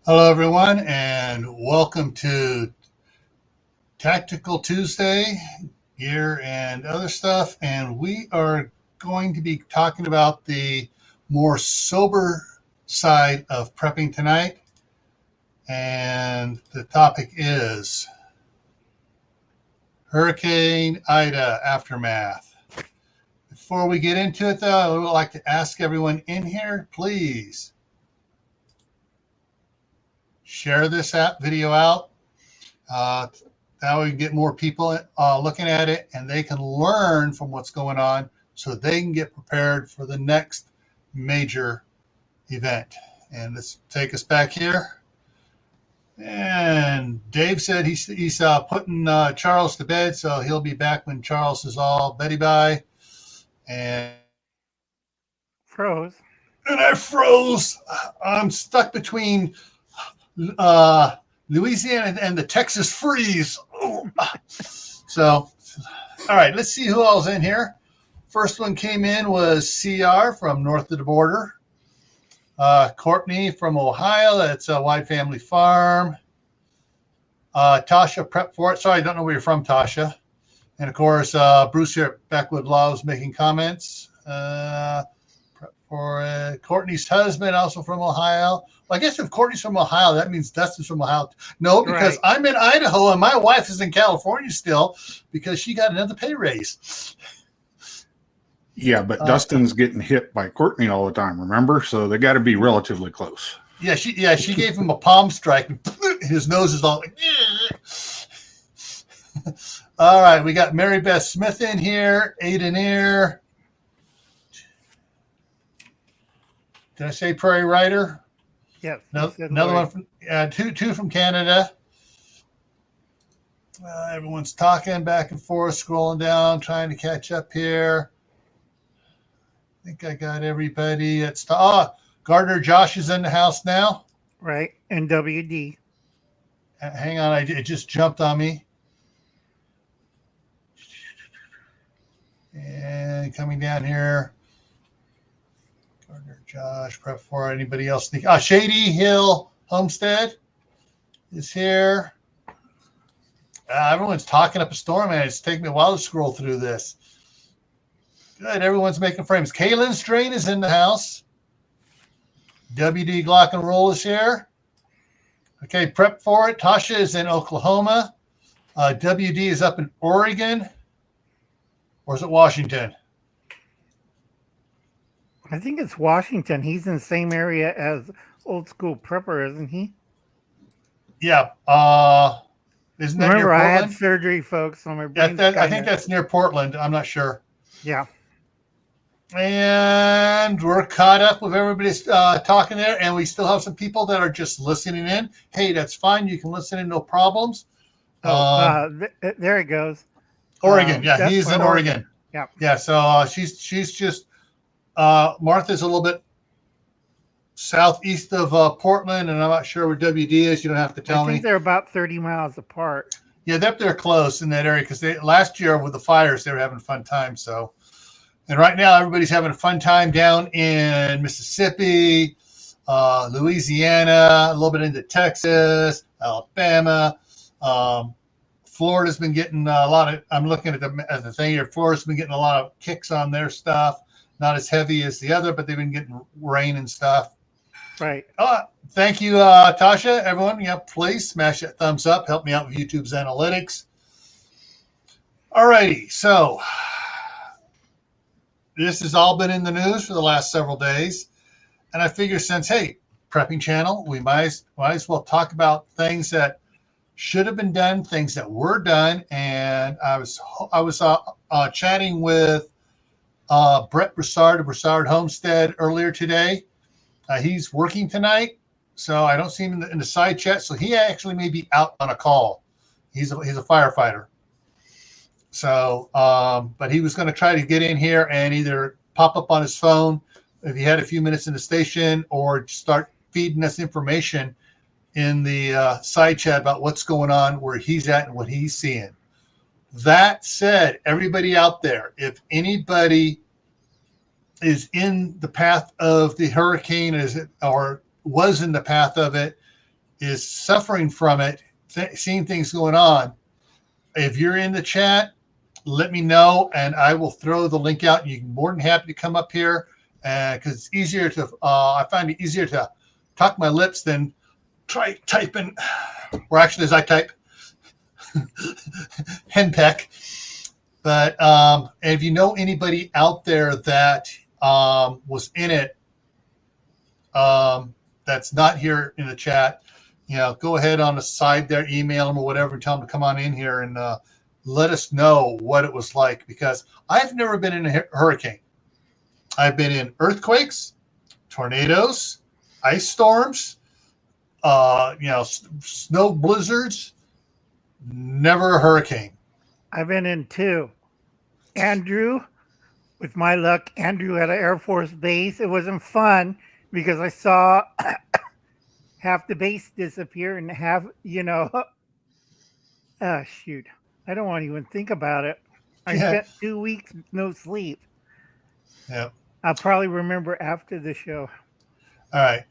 Hello, everyone, and welcome to Tactical Tuesday, gear and other stuff. And we are going to be talking about the more sober side of prepping tonight. And the topic is Hurricane Ida aftermath. Before we get into it, though, I would like to ask everyone in here, please share this video out. That way we can get more people looking at it, and they can learn from what's going on so they can get prepared for the next major event. And let's take us back here. And Dave said he's putting Charles to bed, so he'll be back when Charles is all Betty bye. And Froze. And I froze. I'm stuck between Louisiana and the Texas freeze. So, all right, let's see who else in here. First one came in was CR from north of the border. Courtney from Ohio. That's a Wide Family Farm. Tasha Prep for it. Sorry, I don't know where you're from, Tasha. And of course, Bruce here at Backwood Loves making comments. Prep for it. Courtney's husband, also from Ohio. Well, I guess if Courtney's from Ohio, that means Dustin's from Ohio. No, because right. I'm in Idaho and my wife is in California still because she got another pay raise. Yeah, but Dustin's getting hit by Courtney all the time, remember? So they got to be relatively close. Yeah, she gave him a palm strike. And his nose is all like, all right, we got Mary Beth Smith in here, Aiden Ear. Did I say Prairie Rider? Yes. Another one from two from Canada. Everyone's talking back and forth, scrolling down, trying to catch up here. I think I got everybody. Gardner Josh is in the house now. Right, and WD. Hang on, it just jumped on me. And coming down here, Gardner Josh, prep for anybody else. Shady Hill Homestead is here. Everyone's talking up a storm, man. It's taking me a while to scroll through this. Good, everyone's making frames. Kaylin Strain is in the house. WD Glock and Roll is here. Okay, prep for it. Tasha is in Oklahoma. WD is up in Oregon. Or is it Washington? I think it's Washington. He's in the same area as Old School Prepper, isn't he? Yeah. Isn't that Remember, near Portland? I had surgery, folks. On my brain. I think that's near Portland. I'm not sure. Yeah. And we're caught up with everybody's talking there, and we still have some people that are just listening in. Hey, that's fine. You can listen in, no problems. There it goes. Oregon. Yeah, he's in Oregon. Yeah. Yeah, so she's just Martha's a little bit southeast of Portland, and I'm not sure where WD is. You don't have to tell me. I think they're about 30 miles apart. Yeah, they're close in that area because last year with the fires, they were having a fun time. So, and right now everybody's having a fun time down in Mississippi, Louisiana, a little bit into Texas, Alabama. Florida's been getting a lot of. I'm looking at the thing here. Florida's been getting a lot of kicks on their stuff. Not as heavy as the other, but they've been getting rain and stuff. Right. Thank you, Tasha. Everyone, please smash that thumbs up. Help me out with YouTube's analytics. All righty. So this has all been in the news for the last several days. And I figure since, hey, prepping channel, we might as well talk about things that should have been done, things that were done. And I was chatting with Brett Broussard of Broussard Homestead earlier today. He's working tonight, so I don't see him in the side chat. So he actually may be out on a call. He's a firefighter. So, but he was going to try to get in here and either pop up on his phone if he had a few minutes in the station, or start feeding us information in the side chat about what's going on, where he's at, and what he's seeing. That said, everybody out there, if anybody is in the path of the hurricane, or was in the path of it, is suffering from it, seeing things going on. If you're in the chat, let me know, and I will throw the link out. You're more than happy to come up here, because it's easier to. I find it easier to talk my lips than try typing, or actually, as I type, henpeck. But if you know anybody out there that was in it, that's not here in the chat, go ahead on the side there, email them or whatever, and tell them to come on in here and let us know what it was like, because I've never been in a hurricane. I've been in earthquakes, tornadoes, ice storms, snow blizzards, never a hurricane. I've been in 2. Andrew, with my luck, Andrew at an Air Force base. It wasn't fun because I saw half the base disappear and half, shoot. I don't want to even think about it. I spent 2 weeks with no sleep. Yeah. I'll probably remember after the show. All right.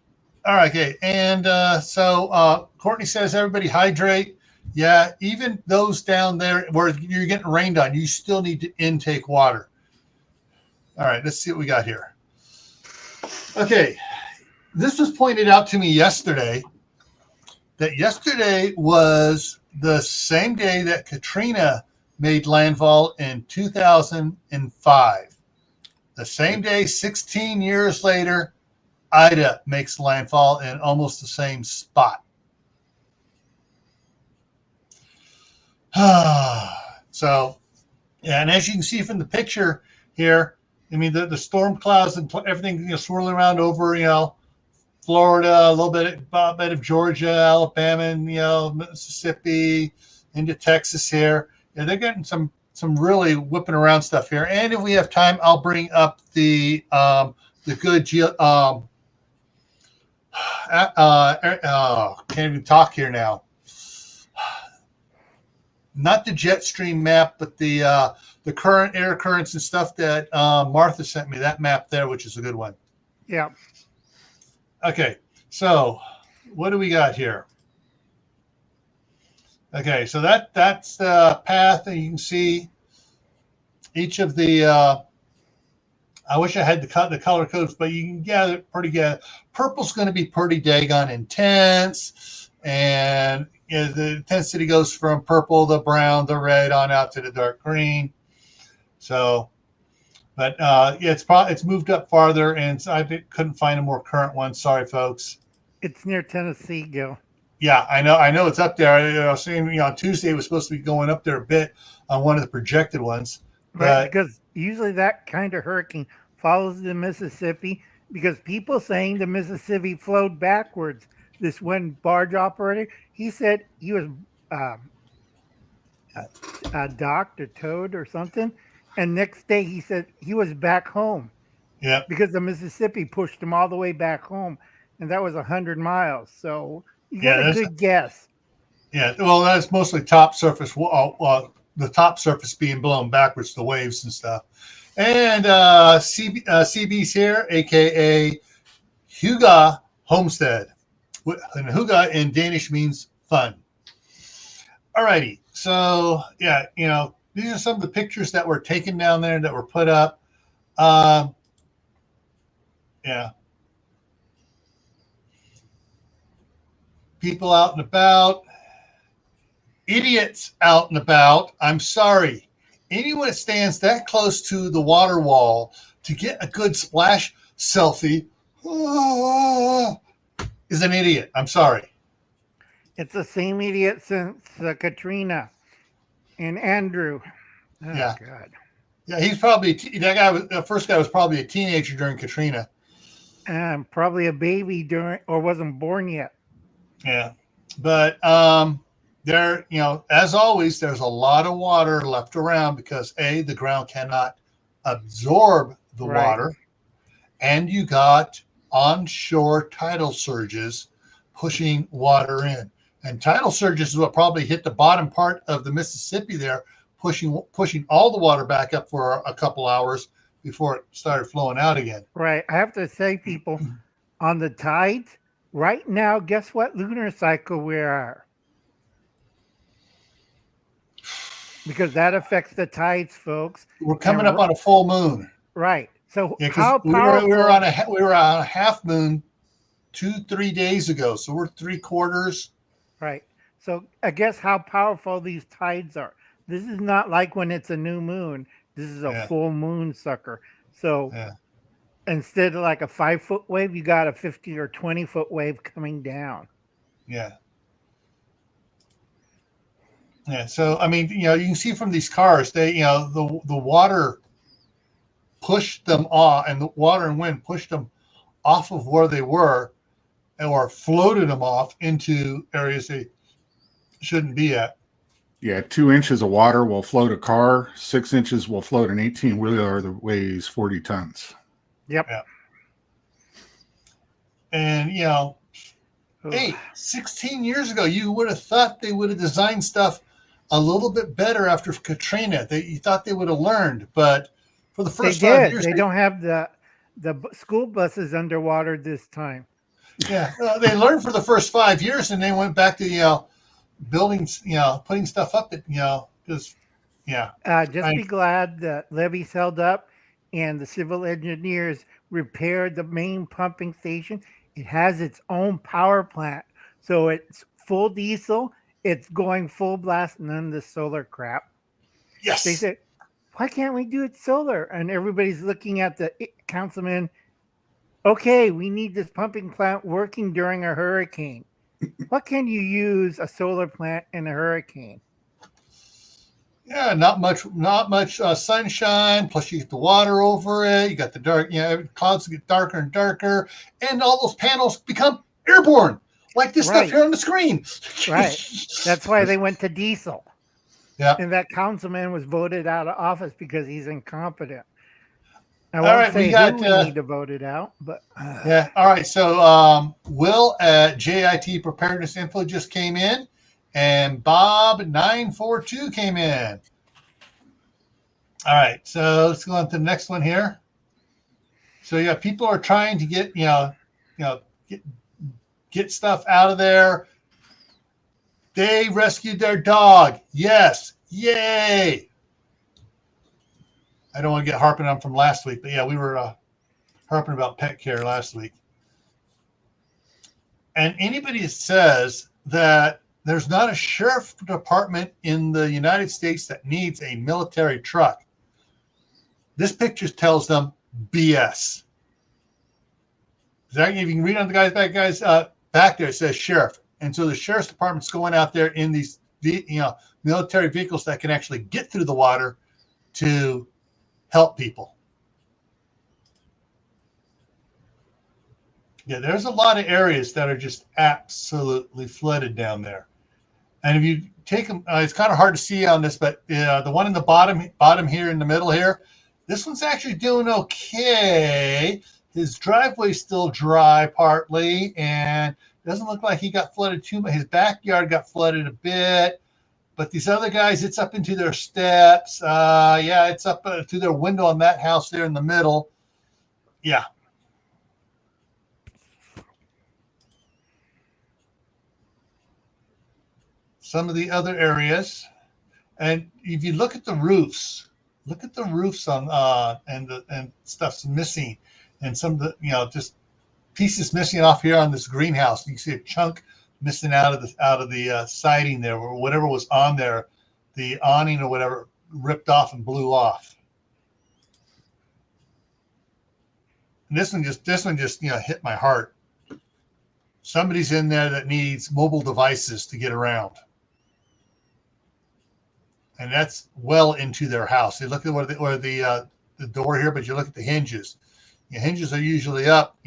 Okay. And so Courtney says, everybody hydrate. Yeah, even those down there where you're getting rained on, you still need to intake water. All right, let's see what we got here. Okay, this was pointed out to me yesterday, that yesterday was the same day that Katrina made landfall in 2005. The same day, 16 years later, Ida makes landfall in almost the same spot. So, yeah, and as you can see from the picture here, I mean, the storm clouds and everything, swirling around over, Florida, a little bit of Georgia, Alabama, and, Mississippi, into Texas here. Yeah, they're getting some really whipping around stuff here. And if we have time, I'll bring up the good can't even talk here now. Not the jet stream map, but the current air currents and stuff that Martha sent me, that map there, which is a good one. Yeah. Okay, so what do we got here? Okay, so that's the path, and you can see each of the I wish I had the color codes, but you can gather pretty good. Purple's going to be pretty daggone intense, and the intensity goes from purple, the brown, the red, on out to the dark green. So, but it's moved up farther, and so I couldn't find a more current one. Sorry, folks. It's near Tennessee, Gil. Yeah, I know it's up there. I was saying, on Tuesday it was supposed to be going up there a bit on one of the projected ones. Right, because usually that kind of hurricane follows the Mississippi, because people saying the Mississippi flowed backwards. This one barge operator, he said he was docked or towed or something, and next day he said he was back home. Yeah, because the Mississippi pushed him all the way back home, and that was 100 miles. So you got a good guess. Yeah, well, that's mostly top surface. The top surface being blown backwards, the waves and stuff. And CB's here, aka Huga Homestead. And Huga in Danish means fun. Alrighty, so yeah, these are some of the pictures that were taken down there that were put up. Yeah. People out and about. Idiots out and about. I'm sorry. Anyone that stands that close to the water wall to get a good splash selfie is an idiot. I'm sorry. It's the same idiot since Katrina and Andrew. Oh, yeah. God. Yeah, he's probably the first guy was probably a teenager during Katrina. And probably a baby or wasn't born yet. Yeah. But there, as always, there's a lot of water left around because the ground cannot absorb the water, and you got onshore tidal surges pushing water in. And tidal surges is what probably hit the bottom part of the Mississippi there, pushing all the water back up for a couple hours before it started flowing out again. Right. I have to say, people, on the tides, Right now, guess what lunar cycle we are? Because that affects the tides, folks. We're coming up on a full moon. Right. So Yeah, because how we powerful? were on a half moon 2-3 days ago, so we're 3/4. Right. So I guess how powerful these tides are. This is not like when it's a new moon. This is a Yeah. full moon sucker. So Yeah. instead of like a 5-foot wave, you got a 50 or 20-foot wave coming down. Yeah. Yeah. So I mean, you can see from these cars, they, the water pushed them off, and the water and wind pushed them off of where they were, or floated them off into areas they shouldn't be at. Yeah, 2 inches of water will float a car. 6 inches will float an 18-wheeler that weighs 40 tons. Yep. Yeah. And, hey, 16 years ago, you would have thought they would have designed stuff a little bit better after Katrina. You thought they would have learned, but for the first 5 years, they don't have the school buses underwater this time. Yeah, they learned for the first 5 years, and they went back to buildings, putting stuff up that because be glad the levees held up, and the civil engineers repaired the main pumping station. It has its own power plant, so it's full diesel. It's going full blast, none of the solar crap. Yes, they said, why can't we do it solar? And everybody's looking at the councilman. Okay, we need this pumping plant working during a hurricane. What can you use a solar plant in a hurricane? Yeah, not much sunshine. Plus, you get the water over it. You got the dark. Clouds get darker and darker, and all those panels become airborne, like this stuff here on the screen. Right. That's why they went to diesel. Yeah. And that councilman was voted out of office because he's incompetent. I won't say we need to vote it out, but yeah. All right. So Will at JIT Preparedness Info just came in, and Bob 942 came in. All right. So let's go on to the next one here. So yeah, people are trying to get get stuff out of there. They rescued their dog. Yes. Yay. I don't want to get harping on from last week, but yeah, we were harping about pet care last week. And anybody that says that there's not a sheriff department in the United States that needs a military truck, this picture tells them BS. If you can read on the guy's back there, it says sheriff. And so the sheriff's department's going out there in these military vehicles that can actually get through the water to help people. Yeah, there's a lot of areas that are just absolutely flooded down there. And if you take them, it's kind of hard to see on this, but the one in the bottom here in the middle here, this one's actually doing okay. His driveway's still dry partly, and doesn't look like he got flooded too much. His backyard got flooded a bit. But these other guys, it's up into their steps. It's up to their window on that house there in the middle. Yeah. Some of the other areas. And if you look at the roofs on and stuff's missing. And some of the, just pieces missing off here on this greenhouse. You can see a chunk missing out of the siding there, or whatever was on there, the awning or whatever ripped off and blew off. And this one just hit my heart. Somebody's in there that needs mobile devices to get around, and that's well into their house. You look at the door here, but you look at the hinges. The hinges are usually up,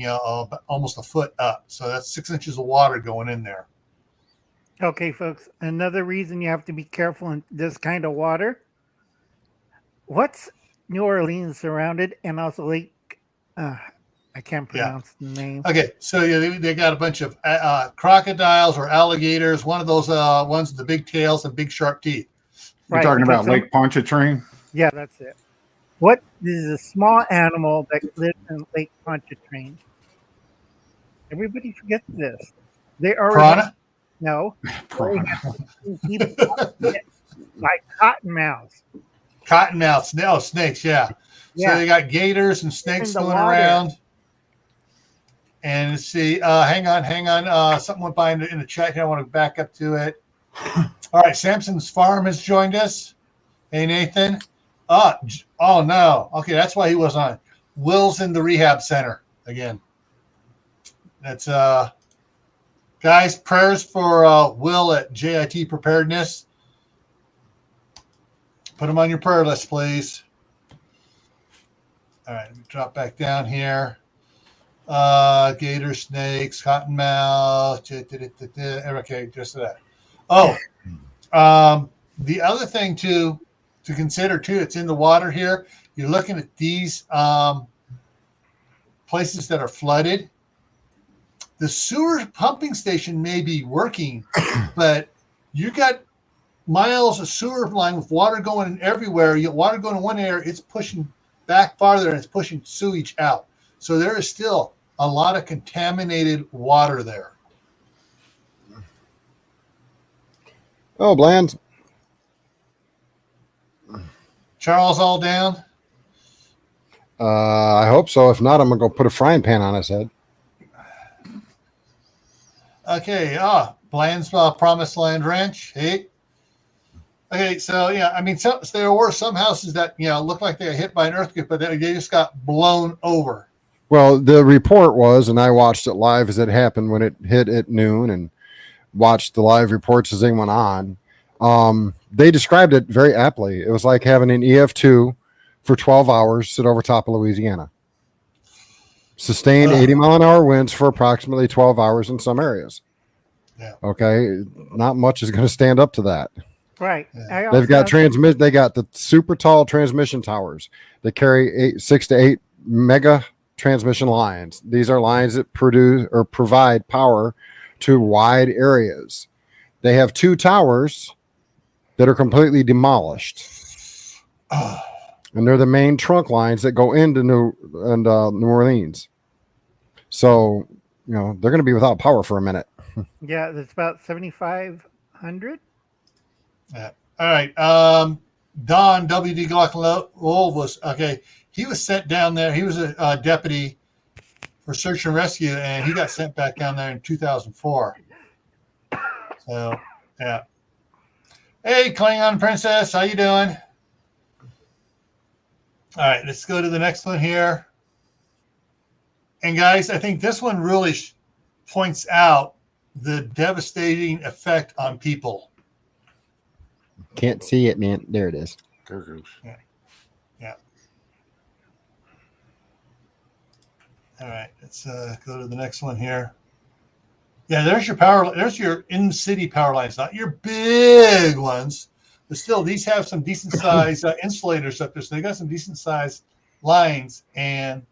almost a foot up. So that's 6 inches of water going in there. Okay, folks. Another reason you have to be careful in this kind of water. What's New Orleans surrounded, and also Lake? I can't pronounce the name. Okay, so they got a bunch of crocodiles or alligators. One of those ones with the big tails and big sharp teeth. You're talking about Lake Pontchartrain? Yeah, that's it. What is a small animal that lives in Lake Pontchartrain? Everybody forgets this. They are Piranha? no. They Piranha. have to keep it like cottonmouths. Cottonmouths. No, snakes, yeah. So Yeah, they got gators and snakes in the going water. around. And let's see. Hang on. Something went by in the chat here. I want to back up to it. All right. Samson's Farm has joined us. Hey, Nathan. Oh no. Okay, that's why he wasn't on. Will's in the rehab center again. That's guys, prayers for Will at JIT Preparedness. Put him on your prayer list, please. All right, let me drop back down here. Gator, snakes, cottonmouth. Okay, just that. Oh, the other thing to consider too, it's in the water here. You're looking at these places that are flooded. The sewer pumping station may be working, but you got miles of sewer line with water going in everywhere. You get water going in one area, it's pushing back farther and it's pushing sewage out. So there is still a lot of contaminated water there. Oh, Bland. Charles, all down? I hope so. If not, I'm going to go put a frying pan on his head. Okay. Bland's Promised Land Ranch. Hey. Okay. So, yeah, I mean, there were some houses that, looked like they got hit by an earthquake, but they just got blown over. Well, the report was, and I watched it live as it happened when it hit at noon and watched the live reports as they went on. They described it very aptly. It was like having an EF2 for 12 hours sit over top of Louisiana. Sustained 80-mile-an-hour winds for approximately 12 hours in some areas. Yeah. Okay. Not much is going to stand up to that. Right. Yeah. They've got they got the super tall transmission towers that carry 6 to 8 mega transmission lines. These are lines that produce or provide power to wide areas. They have 2 towers that are completely demolished. And they're the main trunk lines that go into New Orleans. So, they're going to be without power for a minute. Yeah, that's about 7,500. Yeah. All right. Don W.D. Glock was okay. He was sent down there. He was a deputy for search and rescue, and he got sent back down there in 2004. So, yeah. Hey, Klingon Princess, how you doing? All right, let's go to the next one here. And guys, I think this one really points out the devastating effect on people. Can't see it, man. There it is. Yeah. All right, let's go to the next one here. Yeah, there's your power. There's your in-city power lines, not your big ones, but still, these have some decent size insulators up there. So they got some decent size lines, and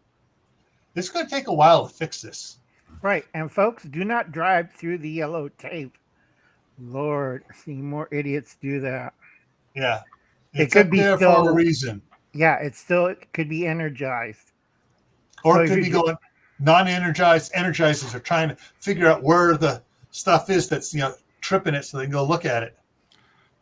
it's going to take a while to fix this. Right, and folks, do not drive through the yellow tape. Lord, seeing more idiots do that. Yeah, It could be there still for a reason, Yeah, it could be energized, or So it could you be do- going non-energized. Energizers are trying to figure out where the stuff is that's tripping it, so they can go look at it.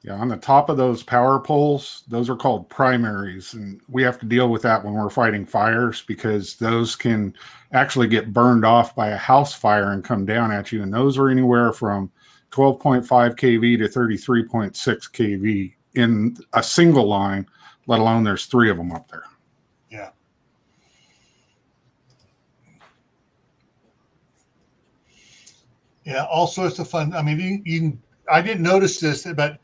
Yeah, on the top of those power poles, those are called primaries, and we have to deal with that when we're fighting fires because those can actually get burned off by a house fire and come down at you, and those are anywhere from 12.5 kV to 33.6 kV in a single line, let alone there's 3 of them up there. Yeah. Yeah, all sorts of fun. I mean, I didn't notice this, but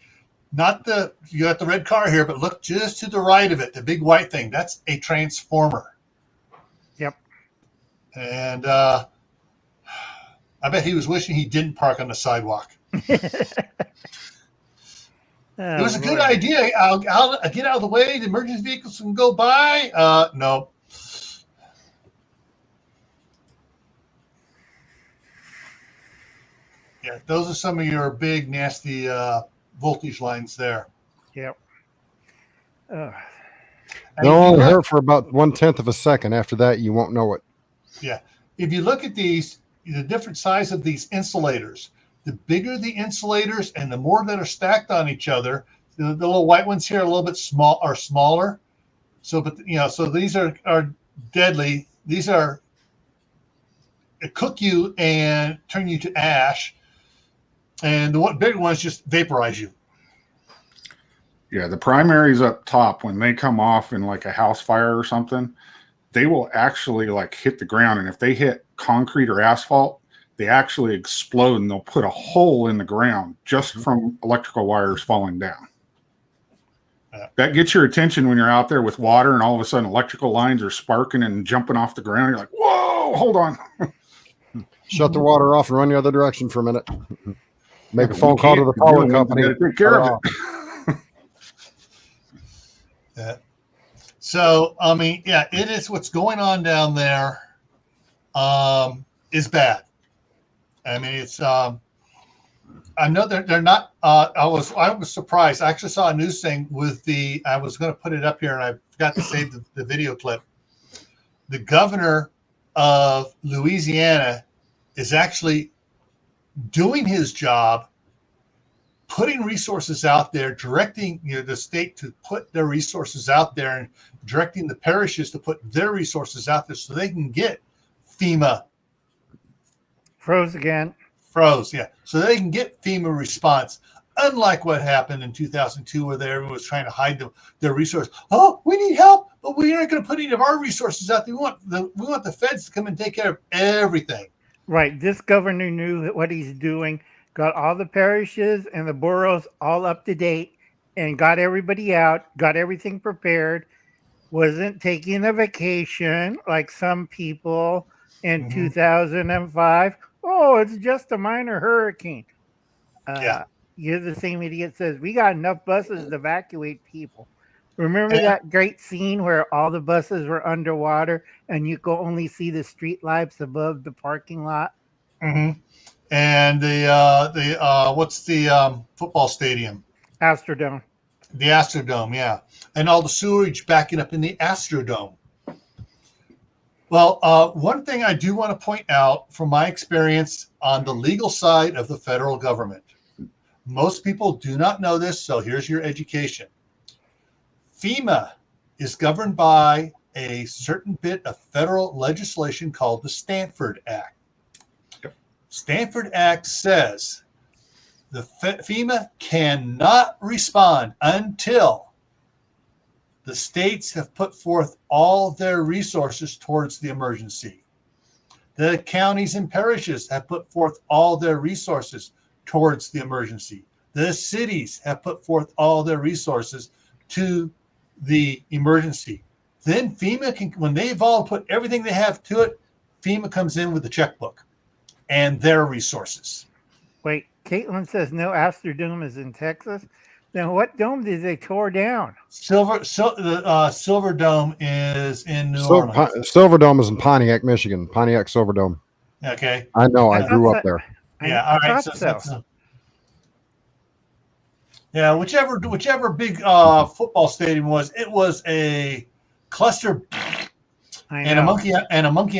you got the red car here, but look just to the right of it, the big white thing. That's a transformer. Yep. And I bet he was wishing he didn't park on the sidewalk. It was a good idea. I'll get out of the way. The emergency vehicles can go by. No. Yeah, those are some of your big, nasty voltage lines there. Yep. They'll only hurt for about 1/10 of a second. After that, you won't know it. Yeah. If you look at these, the different size of these insulators. The bigger the insulators and the more that are stacked on each other, the little white ones here are a little bit smaller. So, but so these are deadly. These are cook you and turn you to ash, and the bigger ones just vaporize you. Yeah, the primaries up top, when they come off in like a house fire or something, they will actually like hit the ground, and if they hit concrete or asphalt, they actually explode, and they'll put a hole in the ground just from electrical wires falling down. That gets your attention when you're out there with water and all of a sudden electrical lines are sparking and jumping off the ground. You're like, whoa, hold on. Shut the water off and run the other direction for a minute. Make a phone call to the power company. Take care of it. Yeah. So, I mean, yeah, it is what's going on down there is bad. I mean, it's I know they're not. I was surprised. I actually saw a news thing with I was going to put it up here, and I forgot to save the video clip. The governor of Louisiana is actually doing his job, putting resources out there, directing the state to put their resources out there, and directing the parishes to put their resources out there so they can get FEMA. Froze again. Yeah. So they can get FEMA response, unlike what happened in 2002, where everyone was trying to hide their resources. Oh, we need help, but we aren't going to put any of our resources out there. We want the feds to come and take care of everything. Right. This governor knew what he's doing, got all the parishes and the boroughs all up to date, and got everybody out, got everything prepared, wasn't taking a vacation like some people in 2005. Oh, it's just a minor hurricane. Yeah. You're the same idiot says, we got enough buses to evacuate people. Remember that great scene where all the buses were underwater and you could only see the street lights above the parking lot? Mm-hmm. And the what's the football stadium? Astrodome. The Astrodome, yeah. And all the sewage backing up in the Astrodome. Well, one thing I do want to point out from my experience on the legal side of the federal government, most people do not know this, so here's your education. FEMA is governed by a certain bit of federal legislation called the Stanford Act. Stanford Act says the FEMA cannot respond until the states have put forth all their resources towards the emergency. The counties and parishes have put forth all their resources towards the emergency. The cities have put forth all their resources to the emergency. Then FEMA can, when they've all put everything they have to it, FEMA comes in with the checkbook and their resources. Wait, Caitlin says no Astrodome is in Texas. Then what dome did they tore down? Silver Dome is in New Orleans. Silver Dome is in Pontiac, Michigan. Pontiac Silver Dome. Okay. I know. I grew up there. Yeah. All right. So. Yeah. Whichever big football stadium was, it was a cluster and a monkey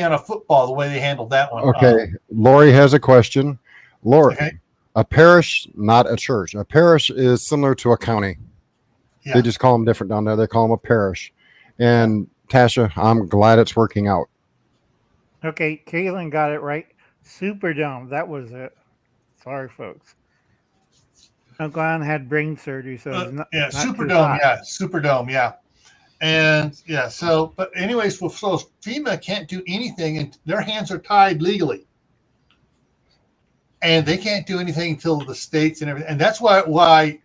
on a football. The way they handled that one. Okay. Lori has a question. Lori. Okay. A parish, not a church. A parish is similar to a county. Yeah. They just call them different down there. They call them a parish. And Tasha, I'm glad it's working out. Okay, Caitlin got it right. Superdome. That was it. Sorry, folks. Uncle Alan had brain surgery, so it's not Superdome. Yeah, Superdome. Yeah, and yeah. So, but anyways, so FEMA can't do anything, and their hands are tied legally. And they can't do anything until the states and everything. And that's why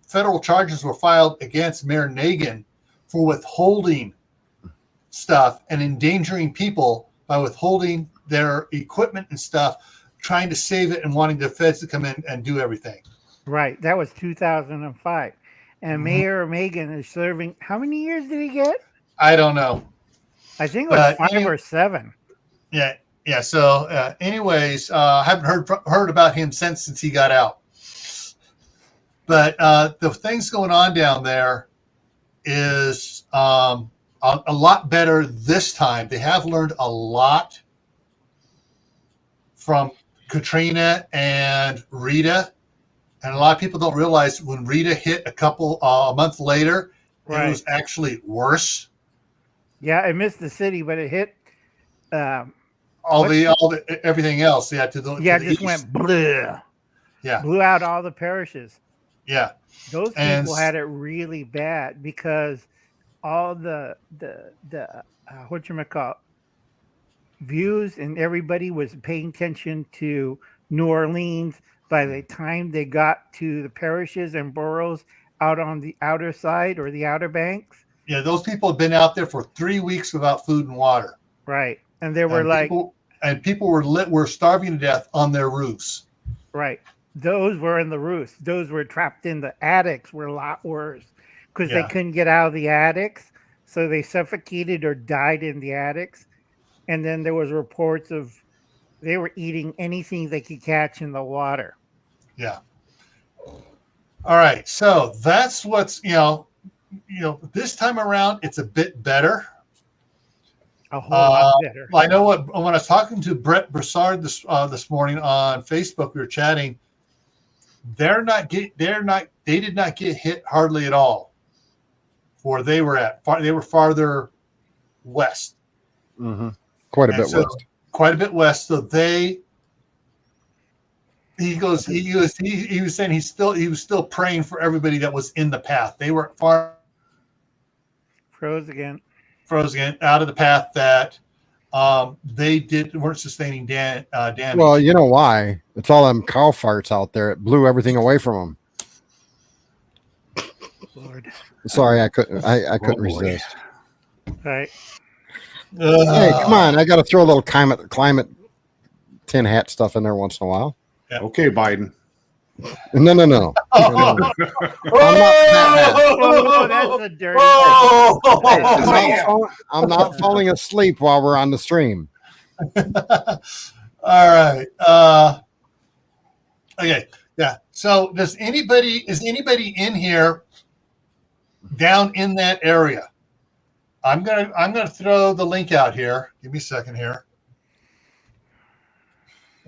federal charges were filed against Mayor Nagin for withholding stuff and endangering people by withholding their equipment and stuff, trying to save it and wanting the feds to come in and do everything. Right. That was 2005. And Mayor Nagin is serving, how many years did he get? I don't know. I think it was 5 or 7. Yeah. Yeah. So, anyways, I haven't heard about him since he got out. But the things going on down there is a lot better this time. They have learned a lot from Katrina and Rita. And a lot of people don't realize when Rita hit a month later, Right. it was actually worse. Yeah, it missed the city, but it hit. Everything else. Yeah, to the Just east. went bleh. Yeah, Blew out all the parishes. yeah. Those people had it really bad because all the whatchamacallit, views and everybody was paying attention to New Orleans. By the time they got to the parishes and boroughs out on the outer side or the outer banks. Yeah, those people had been out there for 3 weeks without food and water. Right. And they were people were starving to death on their roofs. Right. Those were in the roofs. Those were trapped in the attics were a lot worse because they couldn't get out of the attics. So they suffocated or died in the attics. And then there was reports of they were eating anything they could catch in the water. Yeah. All right. So that's what's, this time around, it's a bit better. A whole lot better. I know when I was talking to Brett Broussard this morning on Facebook, we were chatting. They did not get hit hardly at all. Where they were at, they were farther west. Mm-hmm. Quite a bit west. So he was saying he was still praying for everybody that was in the path. They were froze again out of the path that they weren't sustaining damage. Well, you know why? It's all them cow farts out there. It blew everything away from them. Lord. Sorry, I couldn't resist. Right. Hey, come on! I got to throw a little climate tin hat stuff in there once in a while. Yeah. Okay, Biden. No. I'm not that's a dirty. I'm not falling asleep while we're on the stream. All right. Okay. Yeah. So, is anybody in here down in that area? I'm gonna throw the link out here. Give me a second here.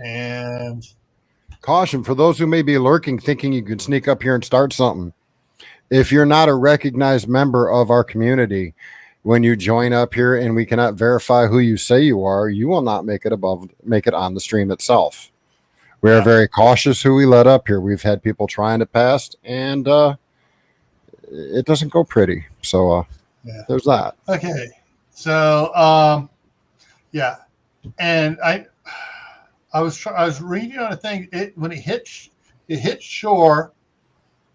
And caution for those who may be lurking, thinking you can sneak up here and start something. If you're not a recognized member of our community, when you join up here and we cannot verify who you say you are, you will not make it on the stream itself. We are very cautious who we let up here. We've had people trying to pass, and it doesn't go pretty. So there's that. Okay. So and I was reading on a thing. When it hit shore,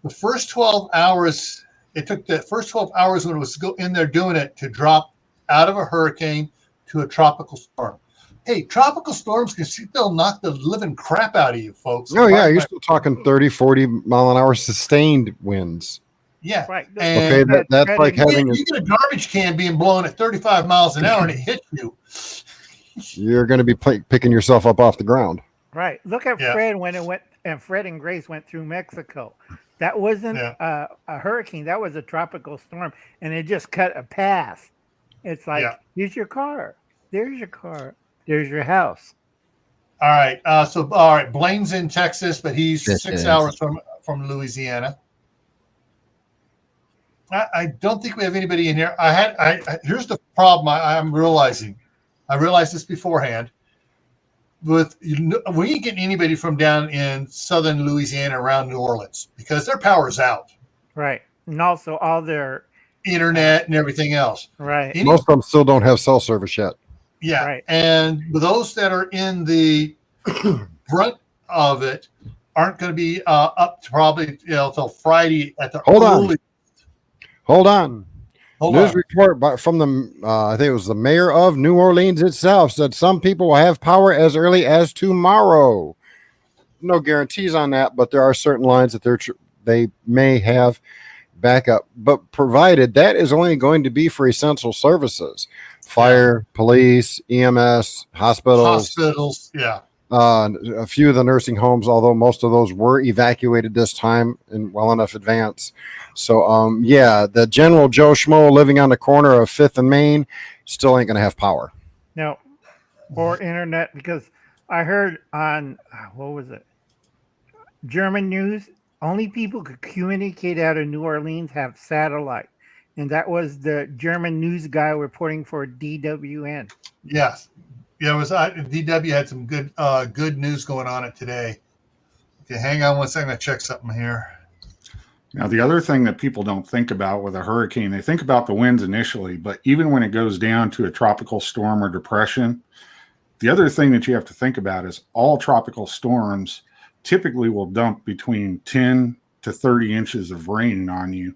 the first 12 hours. It took the first 12 hours when it was in there doing it to drop out of a hurricane to a tropical storm. Hey, tropical storms can still knock the living crap out of you, folks. Oh, yeah. You're still talking 30, 40 mile an hour sustained winds. Yeah. Right. And okay, that's like having you get a garbage can being blown at 35 miles an hour and it hits you. You're going to be picking yourself up off the ground. Right. Look at Fred when it went, and Fred and Grace went through Mexico. That wasn't a hurricane. That was a tropical storm, and it just cut a path. It's like, here's your car. There's your car. There's your house. All right. All right. Blaine's in Texas, but he's 6 hours from Louisiana. I don't think we have anybody in here. Here's the problem I'm realizing. I realized this beforehand. We ain't getting anybody from down in southern Louisiana around New Orleans because their power's out. Right. And also all their internet and everything else. Right. Most of them still don't have cell service yet. Yeah. Right. And those that are in the brunt of it aren't going to be up to probably till Friday at the Hold on. News report from the, I think it was the mayor of New Orleans itself, said some people will have power as early as tomorrow. No guarantees on that, but there are certain lines that they may have backup. But provided that is only going to be for essential services, fire, police, EMS, hospitals. Yeah. A few of the nursing homes, although most of those were evacuated this time in well enough advance. So, the general Joe Schmo living on the corner of 5th and Main still ain't going to have power. No, or internet, because I heard on what was it? German news. Only people who could communicate out of New Orleans have satellite, and that was the German news guy reporting for DWN. Yes. Yeah, it was DW had some good news going on it today. Okay, hang on one second. I check something here. Now, the other thing that people don't think about with a hurricane, they think about the winds initially, but even when it goes down to a tropical storm or depression, the other thing that you have to think about is all tropical storms typically will dump between 10 to 30 inches of rain on you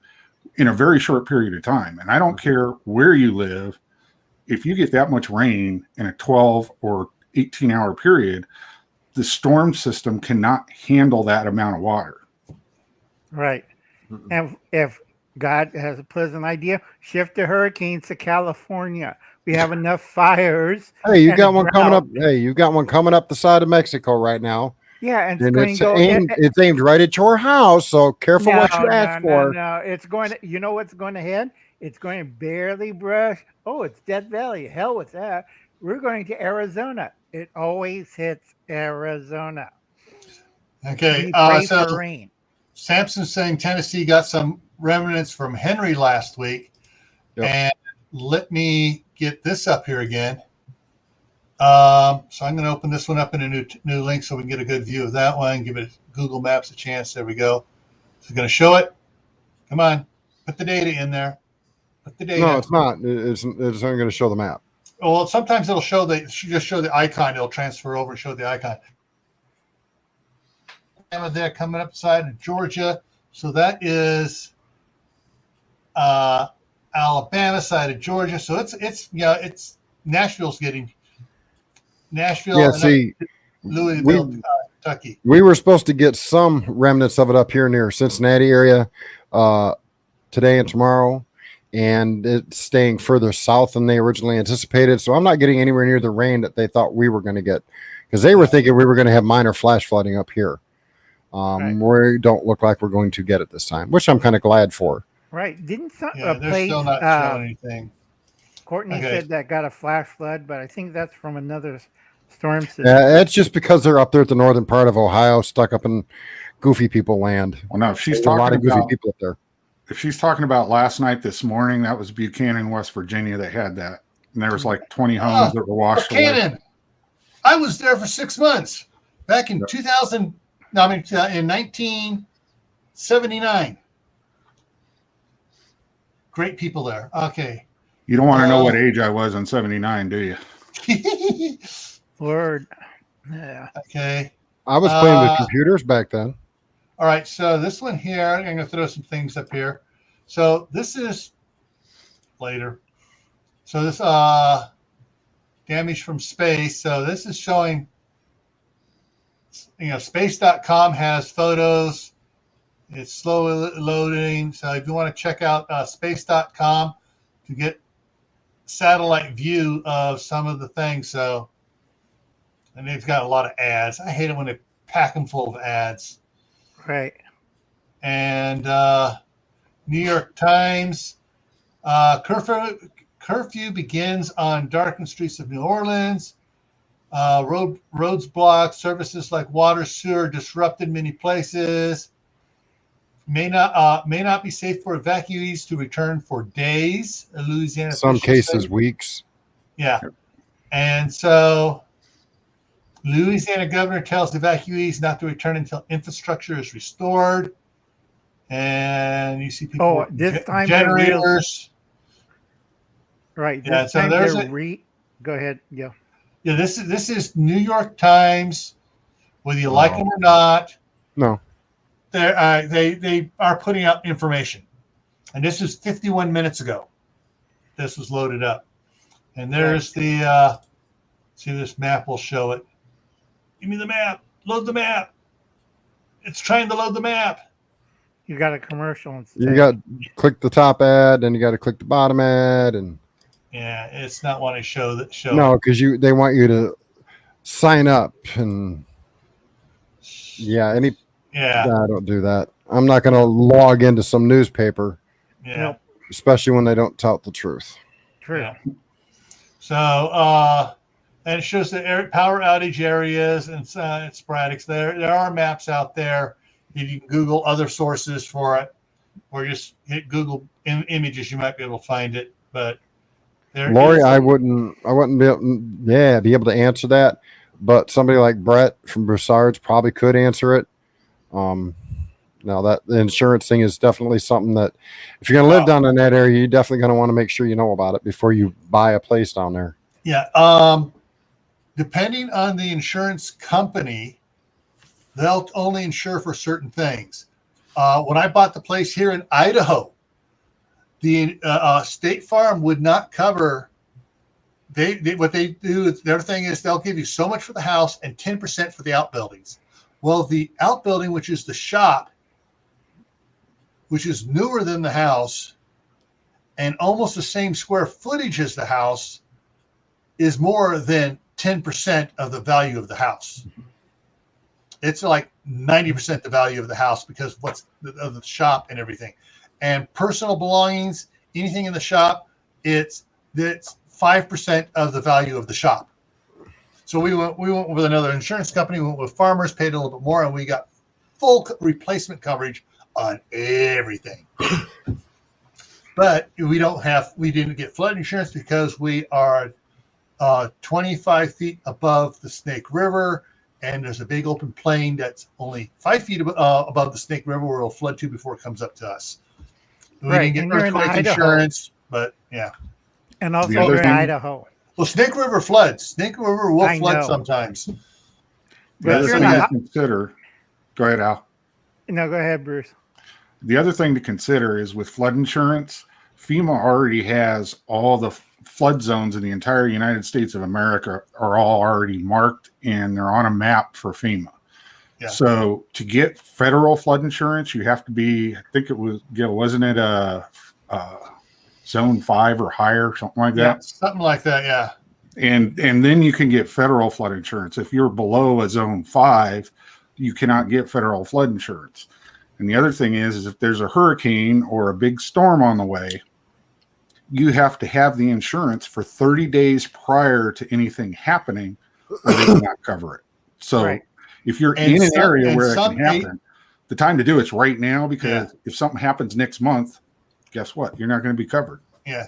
in a very short period of time. And I don't care where you live, if you get that much rain in a 12 or 18-hour period, the storm system cannot handle that amount of water. Right. And if God has a pleasant idea, shift the hurricanes to California. We have enough fires. Hey, you got one coming up. Hey, you got one coming up the side of Mexico right now. Yeah, and it's aimed right at your house. So careful what you ask for. No, it's going to. You know what's going to hit? It's going to barely brush. Oh, it's Death Valley. Hell with that. We're going to Arizona. It always hits Arizona. Okay. So rain. Samson's saying Tennessee got some remnants from Henry last week. Yep. And let me get this up here again. So I'm going to open this one up in a new link so we can get a good view of that one. Give it Google Maps a chance. There we go. So it's going to show it. Come on. Put the data in there. Put the data. No, it's not. It's not going to show the map. Well, sometimes it'll show just show the icon. It'll transfer over and show the icon. There coming up side of Georgia. So that is Alabama side of Georgia. So it's Nashville's getting Nashville. Yeah, see, Louisville, Kentucky. We were supposed to get some remnants of it up here near Cincinnati area today and tomorrow, and it's staying further south than they originally anticipated. So I'm not getting anywhere near the rain that they thought we were going to get, because they were thinking we were going to have minor flash flooding up here. We don't look like we're going to get it this time, which I'm kind of glad for. Right. Didn't they're still not showing anything. Courtney said that got a flash flood, but I think that's from another storm system. It's just because they're up there at the northern part of Ohio, stuck up in goofy people land. Well, no, if she's talking a lot of goofy people up there. If she's talking about last night, this morning, that was Buchanan, West Virginia. They had that, and there was like 20 homes that were washed away. Buchanan. I was there for 6 months back in 1979. Great people there. Okay. You don't want to know what age I was in 79, do you? Word. Yeah. Okay. I was playing with computers back then. All right. So this one here, I'm going to throw some things up here. So this is later. So this damage from space. So this is showing, space.com has photos. It's slow loading. So if you want to check out space.com to get satellite view of some of the things. So, and they've got a lot of ads. I hate it when they pack them full of ads. Right. And New York Times, curfew begins on darkened streets of New Orleans. Roads blocked, services like water, sewer disrupted many places. May not be safe for evacuees to return for days. Louisiana. Some cases, weeks. Yeah. And so Louisiana governor tells evacuees not to return until infrastructure is restored. And you see people this time generators. Right. Yeah, so there's go ahead. Yeah. Yeah, this is New York Times, whether you like them or not. No. They are putting out information. And this is 51 minutes ago. This was loaded up. And there's the see, this map will show it. Give me the map. Load the map. It's trying to load the map. You got a commercial instead. You got to click the top ad, and you got to click the bottom ad, and yeah, it's not wanting to show that. No, because they want you to sign up, and I don't do that. I'm not going to log into some newspaper. Yeah, especially when they don't tout the truth. True. Yeah. So and it shows the power outage areas and sporadics. There are maps out there. You can Google other sources for it, or just hit Google images. You might be able to find it. But Lori, I wouldn't be able to answer that. But somebody like Brett from Broussard's probably could answer it. Now that the insurance thing is definitely something that if you're going to live down in that area, you're definitely going to want to make sure you know about it before you buy a place down there. Yeah. Depending on the insurance company, they'll only insure for certain things. When I bought the place here in Idaho, the State Farm would not cover. What they do, their thing is they'll give you so much for the house and 10% for the outbuildings. Well, the outbuilding, which is the shop, which is newer than the house and almost the same square footage as the house, is more than 10% of the value of the house. It's like 90% the value of the house because of the shop and everything. And personal belongings, anything in the shop, it's 5% of the value of the shop. So we went with another insurance company. We went with Farmers, paid a little bit more, and we got full replacement coverage on everything. But we didn't get flood insurance because we are 25 feet above the Snake River, and there's a big open plain that's only 5 feet above the Snake River where it'll flood to before it comes up to us. We didn't get earthquake insurance, but yeah. And also you're in Idaho. Well, Snake River floods. Snake River will flood sometimes. The other thing to consider. Go ahead, Al. No, go ahead, Bruce. The other thing to consider is with flood insurance, FEMA already has all the flood zones in the entire United States of America are all already marked, and they're on a map for FEMA. Yeah. So to get federal flood insurance, you have to be, I think it was, wasn't it a zone 5 or higher, something like that? Yeah, something like that, yeah. And then you can get federal flood insurance. If you're below a zone 5, you cannot get federal flood insurance. And the other thing is if there's a hurricane or a big storm on the way, you have to have the insurance for 30 days prior to anything happening, or they will not cover it. So if you're in an area where it can happen, the time to do it's right now, because if something happens next month, guess what? You're not going to be covered. Yeah.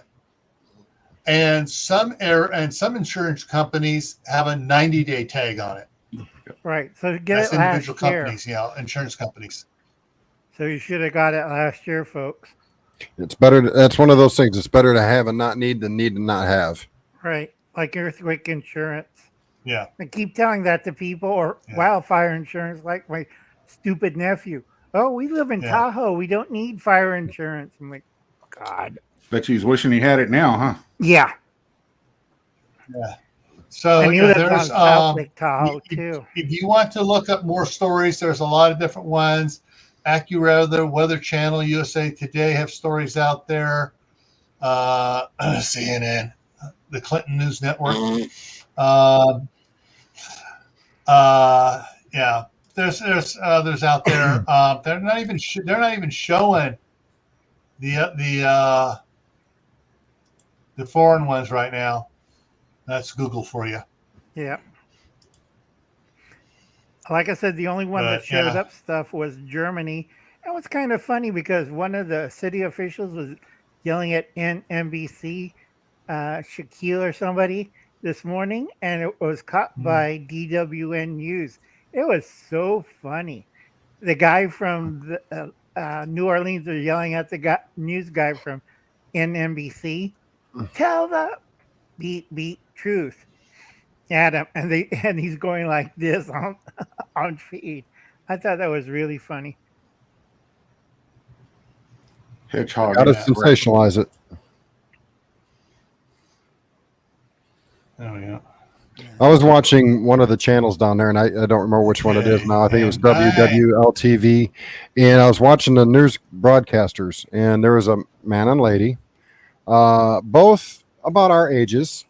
And some insurance companies have a 90-day tag on it. Right. So get That's it last individual year. companies, insurance companies. So you should have got it last year, folks. It's better. That's one of those things. It's better to have and not need than need and not have. Right. Like earthquake insurance. Yeah. I keep telling that to people, or wildfire insurance, like my stupid nephew. Oh, we live in Tahoe. We don't need fire insurance. I'm like, God. Bet he's wishing he had it now, huh? Yeah. Yeah. So there's South Lake Tahoe too. If you want to look up more stories, there's a lot of different ones. AccuWeather, Weather Channel, USA Today have stories out there. CNN, the Clinton News Network. Yeah, there's others out there. They're not even showing the foreign ones right now. That's Google for you. Yeah. Like I said, the only one that showed up stuff was Germany. It was kind of funny because one of the city officials was yelling at NBC, Shaquille or somebody this morning, and it was caught by DWN News. It was so funny. The guy from New Orleans was yelling at the news guy from NBC, tell the beat truth at him, and he's going like this on feed. I thought that was really funny. Hedgehog. Got to sensationalize it. Oh yeah. I was watching one of the channels down there, and I don't remember which one it is now. I think it was WWLTV, and I was watching the news broadcasters, and there was a man and lady, both about our ages,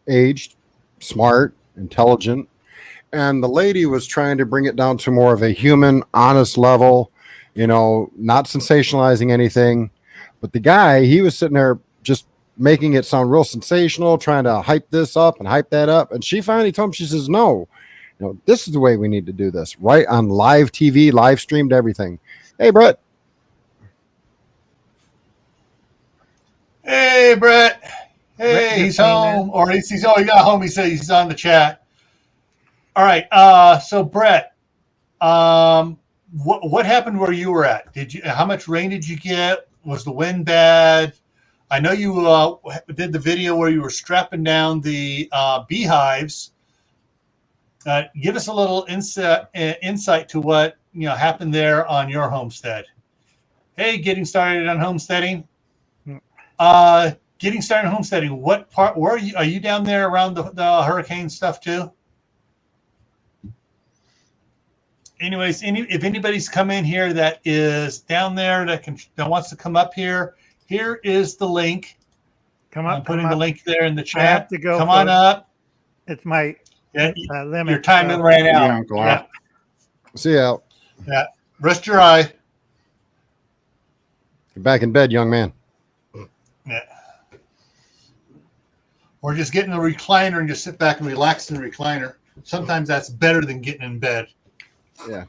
aged, smart, intelligent, and the lady was trying to bring it down to more of a human, honest level, not sensationalizing anything. But the guy, he was sitting there just making it sound real sensational, trying to hype this up and hype that up. And she finally told him, she says, no, this is the way we need to do this, right? On live TV, live streamed everything. Hey, Brett. Hey, Brett. Hey, Brett he's just came home. in. Or he got home. He said he's on the chat. All right. So, Brett, what happened where you were at? How much rain did you get? Was the wind bad? I know you did the video where you were strapping down the beehives. Give us a little insight to what happened there on your homestead. Hey, getting started on homesteading. Getting started on homesteading. What part? Where are you down there around the hurricane stuff too? Anyways, if anybody's come in here that is down there that wants to come up here. Here is the link. Come up. I'm putting the link there in the chat. I have to go. Come on up. It's my limit. Your time ran out. Yeah, Uncle Al. See you out. Yeah. Rest your eye. You're back in bed, young man. Yeah. Or just get in a recliner and just sit back and relax in the recliner. Sometimes that's better than getting in bed. Yeah.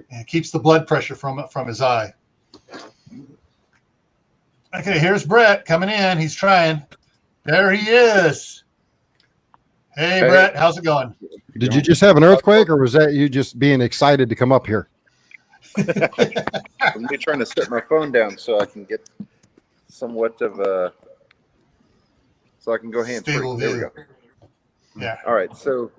And it keeps the blood pressure from his eye. Okay, here's Brett coming in. He's trying. There he is. Hey, Brett, how's it going? Did you just have an earthquake, or was that you just being excited to come up here? I'm trying to set my phone down so I can get somewhat of a, so I can go hands free. There we go. Yeah. All right. So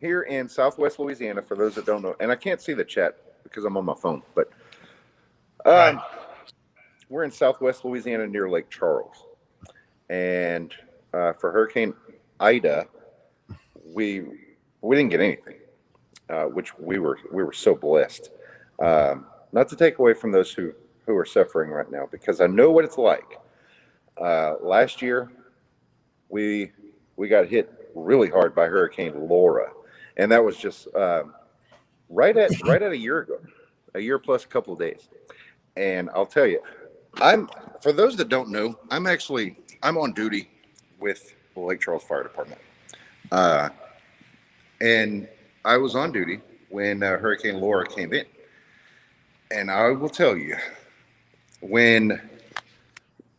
here in Southwest Louisiana, for those that don't know, and I can't see the chat because I'm on my phone, but Right. we're in Southwest Louisiana near Lake Charles, and for Hurricane Ida, we didn't get anything, which we were so blessed. Not to take away from those who are suffering right now, because I know what it's like. Last year, we got hit really hard by Hurricane Laura, and that was just right at a year ago, a year plus a couple of days. And I'll tell you, for those that don't know, I'm on duty with the Lake Charles Fire Department. And I was on duty when Hurricane Laura came in. And I will tell you, when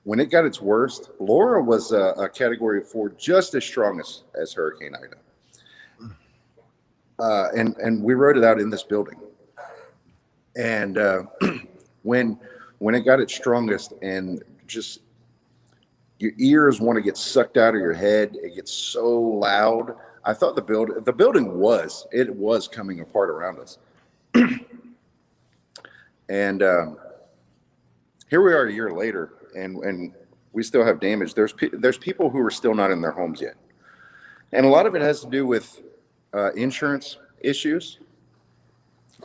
it got its worst, Laura was a Category 4, just as strong as Hurricane Ida. And we wrote it out in this building. And when it got its strongest, and just your ears want to get sucked out of your head, it gets so loud. I thought the building was coming apart around us. And here we are a year later, and we still have damage. There's people who are still not in their homes yet, and a lot of it has to do with insurance issues.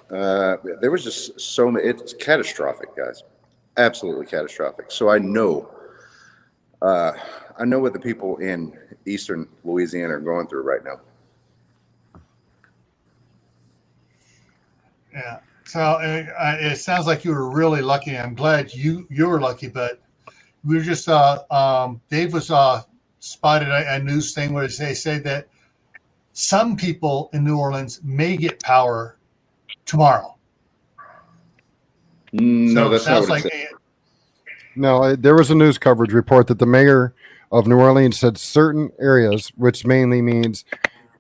There was just so many. It's catastrophic, guys, absolutely catastrophic. So I know what the people in eastern Louisiana are going through right now. Yeah. So it sounds like you were really lucky. I'm glad you were lucky, but we were just Dave was spotted a news thing where they say that some people in New Orleans may get power tomorrow. No, so that's not what it said. No, there was a news coverage report that the mayor of New Orleans said certain areas, which mainly means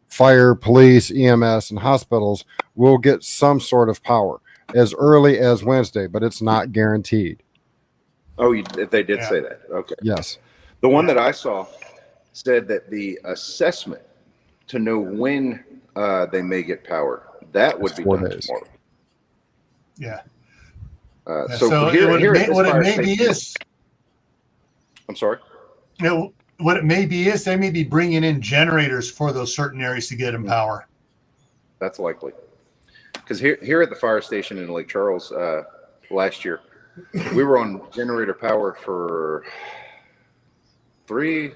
fire, police, EMS, and hospitals, will get some sort of power as early as Wednesday, but it's not guaranteed. Oh, they did say that. Okay. Yes. The one that I saw said that the assessment to know when they may get power, that would be 4 done days. tomorrow. Yeah. So here at this what it fire may be station- is, I'm sorry? what it may be is they may be bringing in generators for those certain areas to get them power. That's likely. Because here at the fire station in Lake Charles last year, we were on generator power for three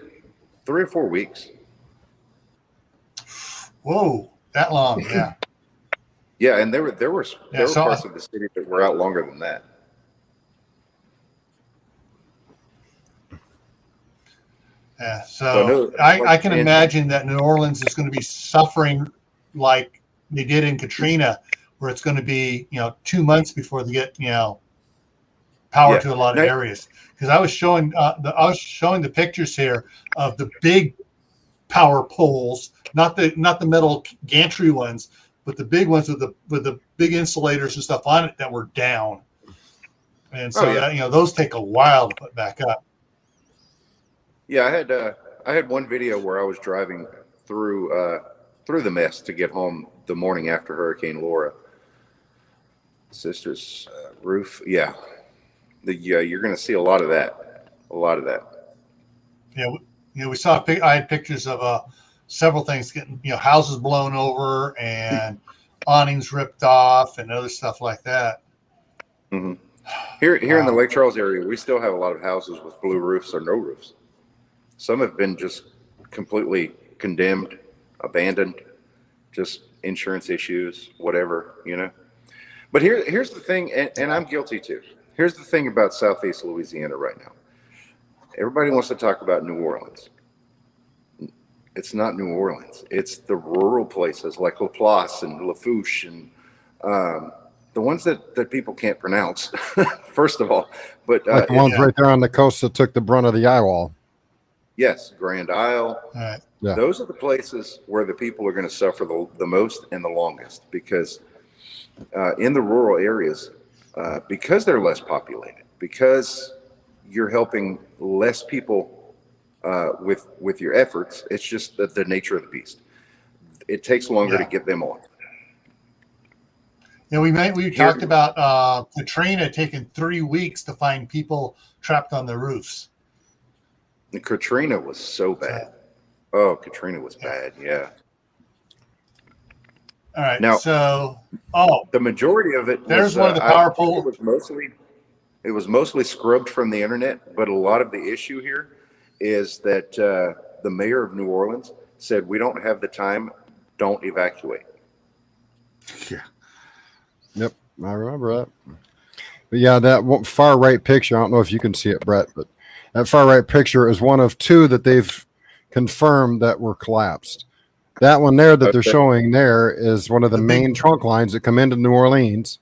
or 4 weeks. Whoa, that long? Yeah. Yeah, and there were so parts of the city that were out longer than that. Yeah, So I know so I can imagine that New Orleans is going to be suffering like they did in Katrina, where it's going to be 2 months before they get power Yeah. to a lot of Now, areas. Because I was showing the pictures here of the big power poles, not the metal gantry ones, but the big ones with the big insulators and stuff on it that were down. And oh so yeah, those take a while to put back up. yeah. I had one video where I was driving through the mess to get home the morning after Hurricane Laura. Sister's roof, yeah. You're going to see a lot of that. A lot of that. Yeah, we saw. I had pictures of several things getting houses blown over and awnings ripped off and other stuff like that. Mm-hmm. Here in the Wow. Lake Charles area, we still have a lot of houses with blue roofs or no roofs. Some have been just completely condemned, abandoned, just insurance issues, whatever, But here's the thing, and I'm guilty too. Here's the thing about Southeast Louisiana right now. Everybody wants to talk about New Orleans. It's not New Orleans. It's the rural places like Laplace and Lafourche and the ones that people can't pronounce, first of all. But Like the ones right there on the coast that took the brunt of the eye wall. Yes, Grand Isle. Right. Yeah. Those are the places where the people are going to suffer the most and the longest because in the rural areas, because they're less populated, because you're helping less people with your efforts, it's just the nature of the beast. It takes longer to get them on. Yeah, we talked about Katrina taking 3 weeks to find people trapped on the roofs. Katrina was so bad. Oh, Katrina was bad. Yeah. All right. Now, so the majority of it there's was, one of the power poles. It was mostly scrubbed from the internet, but a lot of the issue here is that the mayor of New Orleans said, "We don't have the time. Don't evacuate." Yeah. Yep, I remember that. But yeah, that far right picture, I don't know if you can see it, Brett, but that far right picture is one of two that they've confirmed that were collapsed. That one there that they're showing there is one of the main trunk lines that come into New Orleans,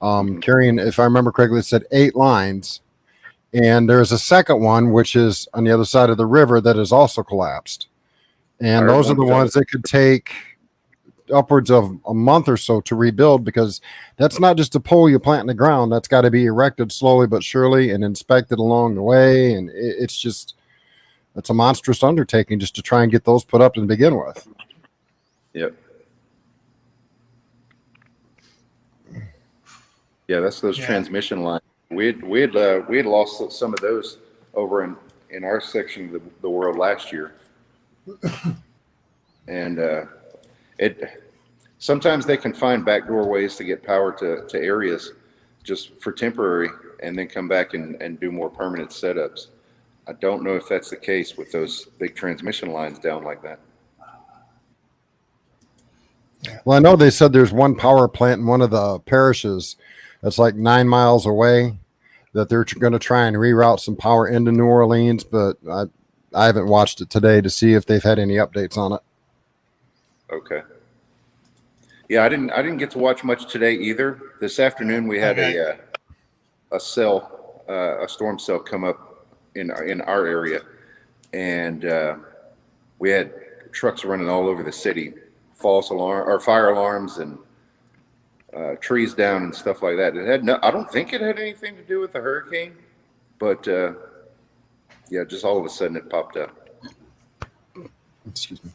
carrying, if I remember correctly, it said 8 lines. And there's a second one, which is on the other side of the river, that is also collapsed. And those are the ones that could take upwards of a month or so to rebuild, because that's not just a pole you plant in the ground. That's got to be erected slowly but surely and inspected along the way. And it's a monstrous undertaking just to try and get those put up to begin with. Yep. Yeah, that's those transmission lines. We had lost some of those over in our section of the world last year, and sometimes they can find backdoor ways to get power to areas just for temporary, and then come back and do more permanent setups. I don't know if that's the case with those big transmission lines down like that. Well, I know they said there's one power plant in one of the parishes that's like 9 miles away that they're going to try and reroute some power into New Orleans, but I haven't watched it today to see if they've had any updates on it. Okay. Yeah, I didn't get to watch much today either. This afternoon we had a storm cell come up in our area, and we had trucks running all over the city, fire alarms and trees down and stuff like that. I don't think it had anything to do with the hurricane, but yeah, just all of a sudden it popped up. Excuse me.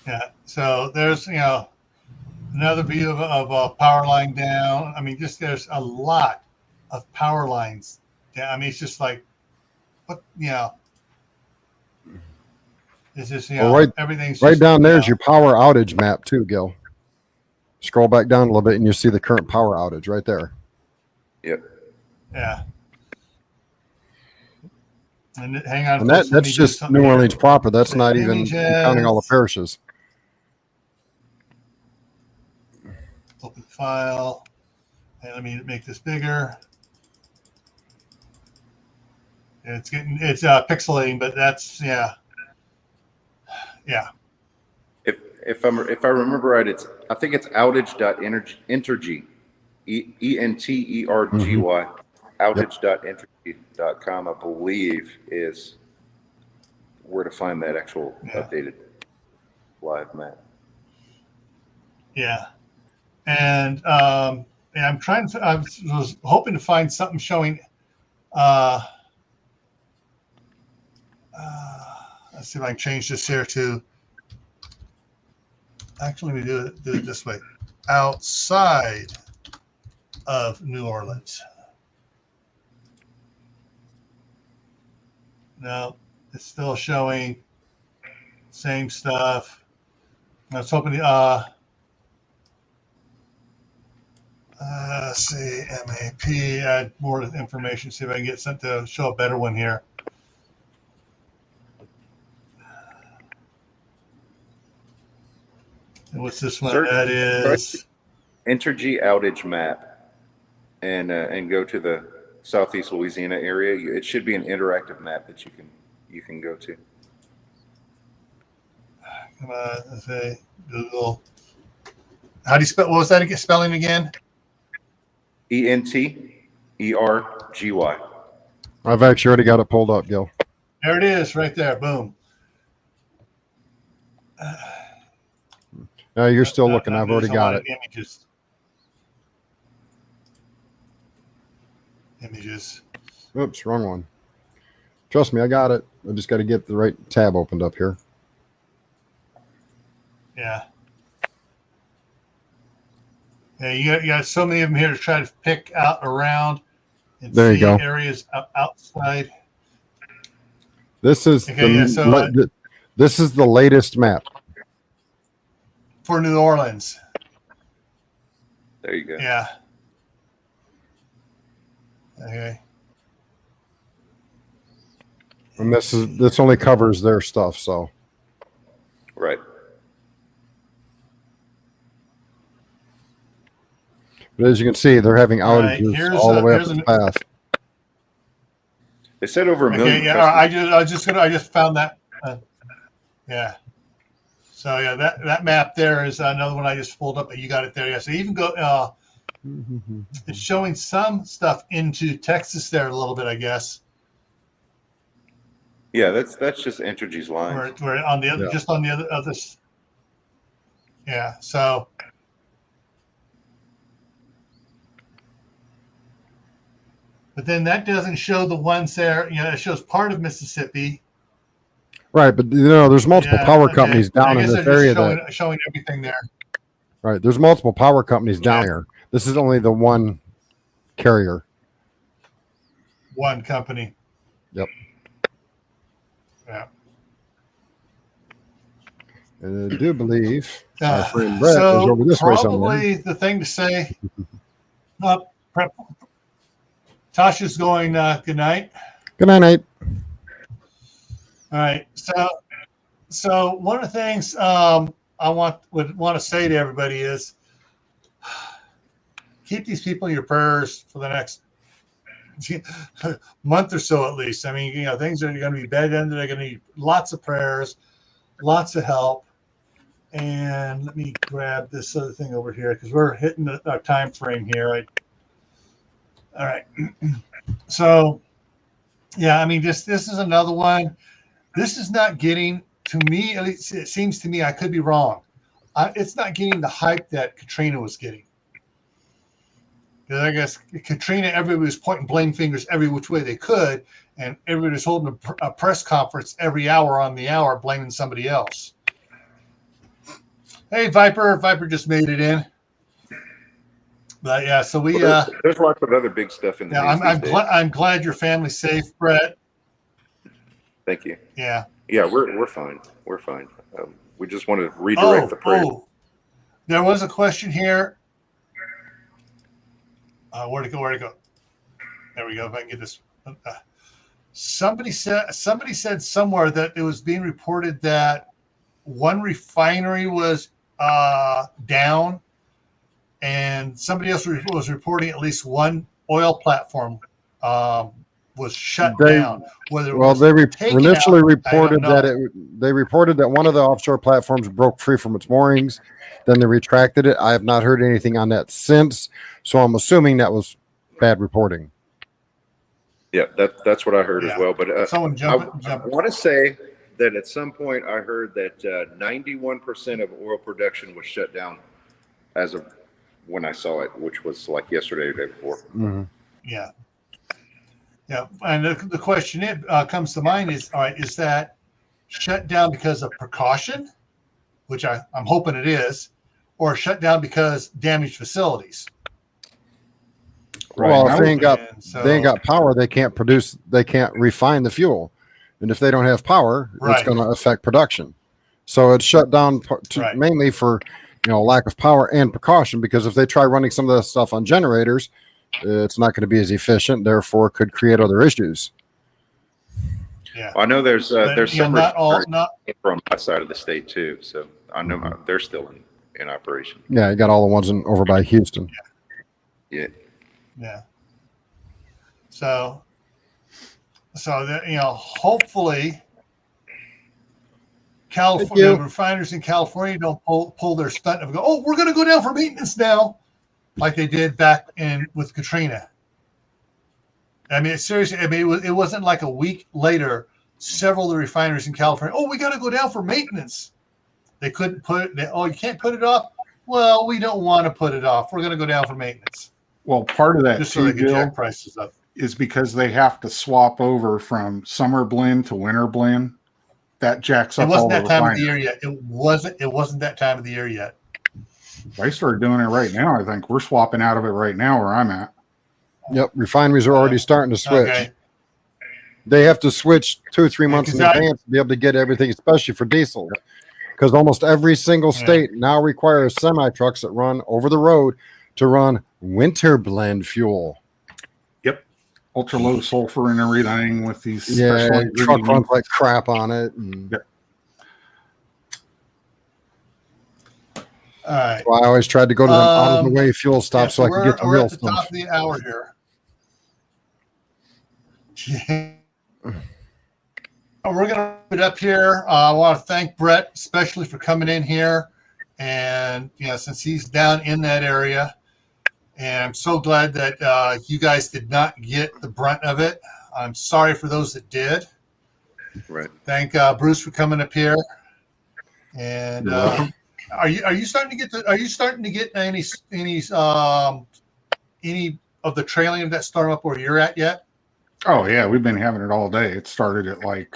Yeah. So there's another view of a power line down. I mean, there's a lot of power lines down. I mean, it's just like what It's just everything's right down there's your power outage map too, Gil. Scroll back down a little bit and you'll see the current power outage right there. Yep. Yeah. And hang on. And that's just New Orleans proper. That's not even counting all the parishes. Open file. And let me make this bigger. It's pixelating, but that's yeah. If I remember right, I think it's outage.entergy, ENTERGY, outage.entergy.com, I believe, is where to find that actual updated live map. Yeah, and I'm trying to. I was hoping to find something showing. Let's see if I can change this here to. Actually, let me do it this way. Outside of New Orleans. No, it's still showing same stuff. I was hoping let's see, MAP, add more information, see if I can get something to show a better one here. And what's this one? That is Entergy outage map, and go to the Southeast Louisiana area. It should be an interactive map that you can go to. Come on, let's say Google. How do you spell? What was that spelling again? ENTERGY. I've actually already got it pulled up, Gil. There it is, right there. Boom. No, you're still looking. I've already got it. Images. Oops, wrong one. Trust me, I got it. I just got to get the right tab opened up here. Yeah. Yeah, you got so many of them here to try to pick out around and there you see go. Areas outside. This is this is the latest map for New Orleans. There you go. Yeah. Okay. And this only covers their stuff, so. Right. But as you can see, they're having outages all the way up the path. They said over a million. Yeah, I just found that. Yeah. So yeah, that map there is another one I just pulled up, but you got it there. Yeah. So even go. It's showing some stuff into Texas there a little bit, I guess. Yeah, that's just Entergy's line. We're on the other, just on the other. Yeah. So. But then that doesn't show the ones there. You know, it shows part of Mississippi. Right, but there's multiple power companies down in this area showing everything there. Right, there's multiple power companies down here. This is only the one carrier. One company. Yep. Yeah. And I do believe our friend Brett is over this way somewhere. Probably the thing to say. Tasha's going, good night. Good night. All right. So one of the things I would want to say to everybody is keep these people in your prayers for the next month or so at least. I mean, things are going to be bad ended. They're going to need lots of prayers, lots of help. And let me grab this other thing over here because we're hitting our time frame here. All right. So, yeah, I mean, this is another one. This is not getting, to me, at least it seems to me, I could be wrong. It's not getting the hype that Katrina was getting. Because I guess Katrina, everybody was pointing blame fingers every which way they could, and everybody was holding a press conference every hour on the hour blaming somebody else. Hey, Viper. Viper just made it in. But yeah, so we there's lots of other big stuff in the news. I'm glad your family's safe, Brett. Thank you. Yeah. Yeah, we're fine. We're fine. We just want to redirect the prayer. There was a question here. Where'd it go? There we go. If I can get this. Somebody said somewhere that it was being reported that one refinery was down. And somebody else was reporting at least one oil platform was shut They- down. Whether it Well, was they taken initially out, reported I don't that know. they reported that one of the offshore platforms broke free from its moorings. Then they retracted it. I have not heard anything on that since, so I'm assuming that was bad reporting. Yeah, that's what I heard as well. But Someone I jump it. want to say that at some point I heard that 91% of oil production was shut down as of when I saw it, which was like yesterday or the day before. Mhm. Yeah. Yeah. And the question comes to mind is, all right, is that shut down because of precaution, which I'm hoping it is, or shut down because damaged facilities? Well, Right. if they ain't got And so- they ain't got power, they can't produce. They can't refine the fuel, and if they don't have power, it's Right. going to affect production. So it's shut down Right. mainly for lack of power and precaution. Because if they try running some of that stuff on generators, it's not going to be as efficient. Therefore, could create other issues. Yeah. I know there's But, some not all, refineries not from my side of the state too, so I know they're still in operation. Yeah, you got all the ones over by Houston. Yeah. yeah. So that hopefully California you. refiners in California don't pull their stunt and go, oh, we're going to go down for maintenance now, like they did back with Katrina. I mean, seriously, I mean, it wasn't like a week later, several of the refineries in California, oh, we got to go down for maintenance. They couldn't put it, oh, you can't put it off? Well, we don't want to put it off. We're going to go down for maintenance. Well, part of that Just so too, they can Bill, jack prices up. is because they have to swap over from summer blend to winter blend. That jacks It up all wasn't the that time of the refineries. year yet. It wasn't that time of the year yet. They started doing it right now. I think we're swapping out of it right now where I'm at. Yep, refineries are already starting to switch. Okay. They have to switch 2 or 3 months in 'cause I- advance to be able to get everything, especially for diesel. Because almost every single state now requires semi trucks that run over the road to run winter blend fuel. Ultra low sulfur and everything with these. Yeah, special truck ingredients. runs like crap on it. And Yep. All right. so I always tried to go to them out of the way fuel Yeah, stops so I could get the we're real at the top stuff. of the hour here. We're going to wrap it up here. I want to thank Brett, especially for coming in here. And, since he's down in that area. And I'm so glad that you guys did not get the brunt of it. I'm sorry for those that did. Right. Thank Bruce for coming up here. And You're welcome. are you starting to get any of the trailing of that storm up where you're at yet? Oh yeah, we've been having it all day. It started at like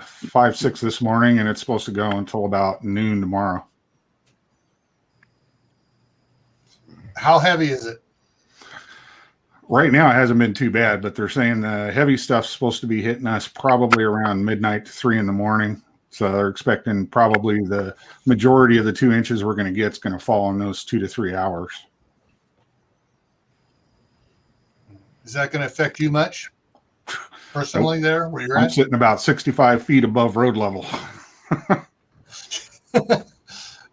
5, 6 this morning, and it's supposed to go until about noon tomorrow. How heavy is it? Right now, it hasn't been too bad, but they're saying the heavy stuff's supposed to be hitting us probably around midnight to 3 in the morning. So they're expecting probably the majority of the 2 inches we're going to get is going to fall in those 2 to 3 hours. Is that going to affect you much personally there where you're I'm at? sitting about 65 feet above road level.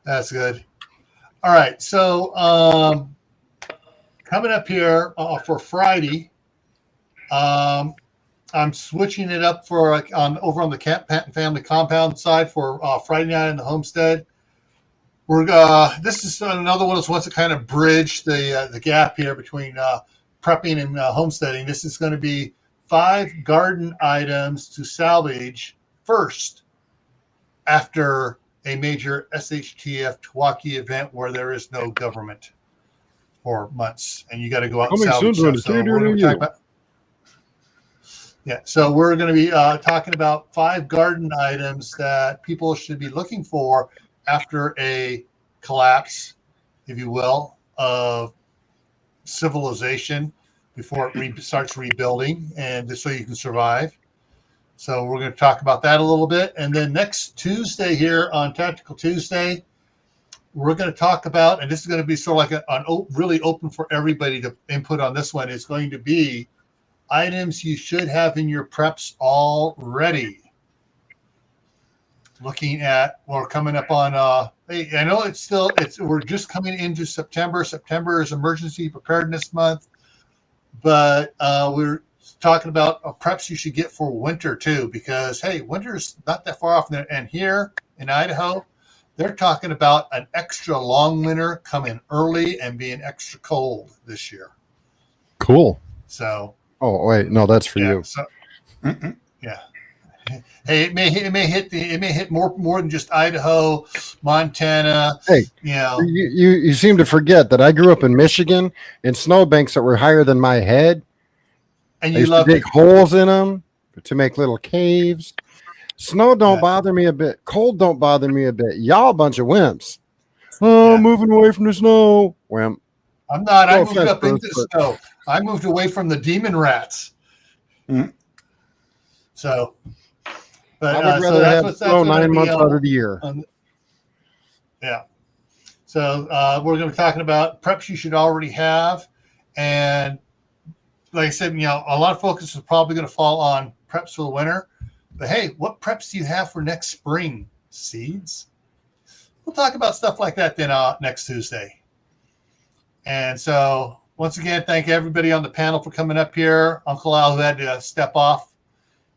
That's good. All right. So coming up here for Friday, I'm switching it up for over on the Camppatton family compound side for Friday night in the homestead. This is another one of those ones that kind of bridge the gap here between prepping and homesteading. This is going to be 5 garden items to salvage first after a major SHTF Twaki event where there is no government for months, and you got to go out and salvage stuff. So we're going to talk about. Yeah, so we're going to be talking about 5 garden items that people should be looking for after a collapse, if you will, of civilization before it starts rebuilding, and just so you can survive. So we're going to talk about that a little bit. And then next Tuesday here on Tactical Tuesday, we're going to talk about, and this is going to be sort of like really open for everybody to input on this one. It's going to be items you should have in your preps already. Looking at, we're coming up on, hey, I know we're just coming into September. September is emergency preparedness month, but we're talking about preps you should get for winter too, because hey, winter's not that far off there. And here in Idaho, they're talking about an extra long winter coming early and being extra cold this year. Cool. So. Oh wait, no, that's for Yeah. you. So, yeah. Hey, it may hit more than just Idaho, Montana. Hey, you know. you seem to forget that I grew up in Michigan in snowbanks that were higher than my head. And I you used to love dig holes in them to make little caves. Snow don't bother me a bit. Cold don't bother me a bit. Y'all a bunch of wimps. Oh, moving away from the snow. Wimp. I'm not. No I moved offense, up into Bruce, the snow. I moved away from the demon rats. Mm. So, but I would rather have snow 9 months out of the year. Yeah. So we're going to be talking about preps you should already have, and like I said, a lot of focus is probably going to fall on preps for the winter. But hey, what preps do you have for next spring? Seeds? We'll talk about stuff like that then next Tuesday. And so once again, thank everybody on the panel for coming up here. Uncle Al, who had to step off.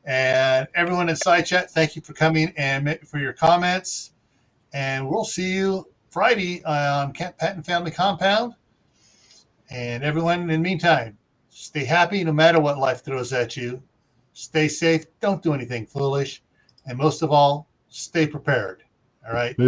And everyone in side chat, thank you for coming and for your comments. And we'll see you Friday on Camppatton Family Compound. And everyone, in the meantime, stay happy no matter what life throws at you. Stay safe. Don't do anything foolish. And most of all, stay prepared. All right.